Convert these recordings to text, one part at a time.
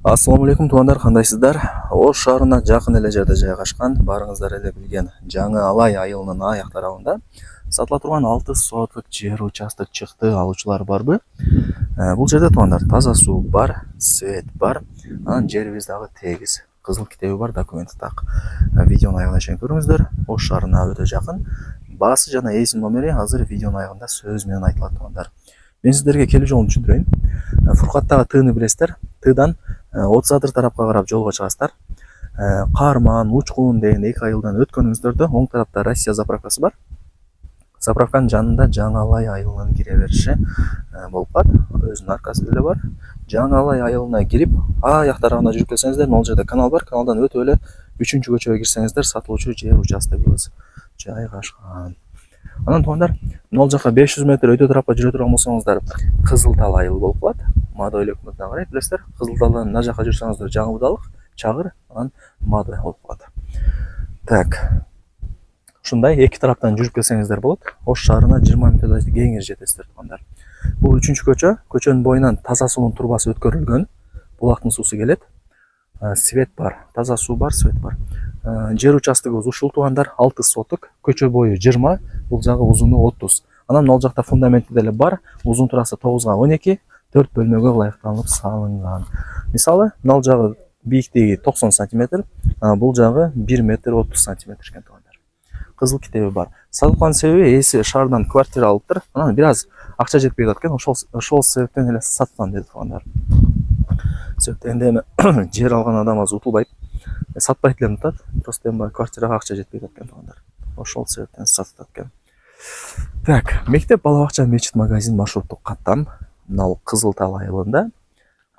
Ассаламу алейкум туугандар, кандайсыздар? Ош шаарына жакын эле жерде жайгашкан, барыңыздар эле билген Жаңы Алай айылынын аяк тарабында сатыла турган 6 соттук жер участок чыкты. Алуучулар барбы? Бул жерде туугандар таза суу бар, свет бар, анан жерибиз дагы тегиз. Кызыл китеби бар, документи так. Видеонун аягына чейин көрүңүздөр. Ош шаарына өтө жакын. Баасы жана эсин номери азыр видеонун аягында сөз менен айтылат туугандар. Мен сиздерге келүү жолун түшүндүрөйүн. Фуркаттагы тыны билесиздер. Тыдан 30 адыр тарапка карап жолго чыгасыздар. Каарман, Учкун деген 2 айылдан өткөнүңүздөрдө оң тарапта Россия заправкасы бар. Заправканын жанында Жаңы Алай айылынын кире бериши болуп калат. Өзүнүн аркасы деле бар. Жаңы Алай айылына кирип, аяк тарабына жүрүп келсеңиздер, могул жерде канал бар. Каналдан өтүп эле 3-көчөгө кирсеңиздер, сатылуучу жер участогубуз жайгашкан. Анан туугандар, могул жака 500 метр өтө тарапка жүрө турган болсоңуздар, Кызыл Тал айылы болуп калат. Мадой өкмөтүнө карайт, билесиздер. Кызыл Талдан мына жака жүрсөңүздөр жаңы Будалык, Чагыр, анан Мадой болуп калат. Так. Ушундай эки тараптан жүрүп келсеңиздер болот. Ош шаарына 20 мүнөттөй кеңири жетесиздер туугандар. Бул 3-көчө. Көчөнүн боюнан таза суунун турбасы өткөрүлгөн. Булактын суусу келет. Свет бар, таза суу бар, свет бар. Жер участогубуз ушул туугандар, 6 соттук, көчө бою 20, бул жагы узуну 30. Анан могул жакта фундаменти деле бар, узун турасы 9га 12, 4 бөлмөгө ылайыкталып салынган. Мисалы, могул жагы бийиктиги 90 см, бул жагы 1 метр 30 см экен туугандар. Кызыл китеби бар. Сатылган себеби эси шаардан квартира алыптыр. Анан бир аз акча жетпей жатат экен, ошол себептен эле саткан деди туугандар. Сөйткөндө эми жер алган адам аз утулбайт. Сатпайт эле унутат. Просто эми квартирага акча жетпей жатат экен туугандар. Ошол себептен сатып экен. Так, мектеп, бала бакча, мечит, магазин, маршруттук каттам. Мына Кызыл Тал айылында.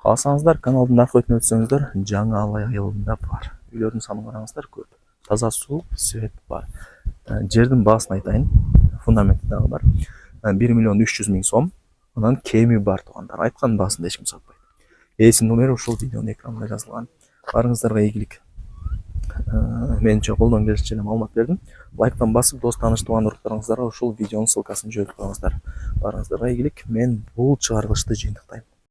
Кааласаңыздар, каналдын аркы бетине өтсөңүздөр, Жаңы Алай айылында бар. Үйлөрдүн санын караңыздар, көп. Таза суу, свет бар. Жердин баасын айтайын. Фундаменти дагы бар. 1 миллион 300 миң сом. Анан кеми бар туугандар. Айткан баасын эч ким сатпайт. Эсин номери ушул видеонун экранында жазылган. Барыңыздарга ийгилик. Менче колдон келишинче маалымат бердим. Лайктан басып, дос тааныш тууган уруктарыңыздарга ушул видеонун ссылкасын жиберип коюңуздар. Барыңыздарга ийгилик. Мен бул чыгарылышты жыйынтыктайм.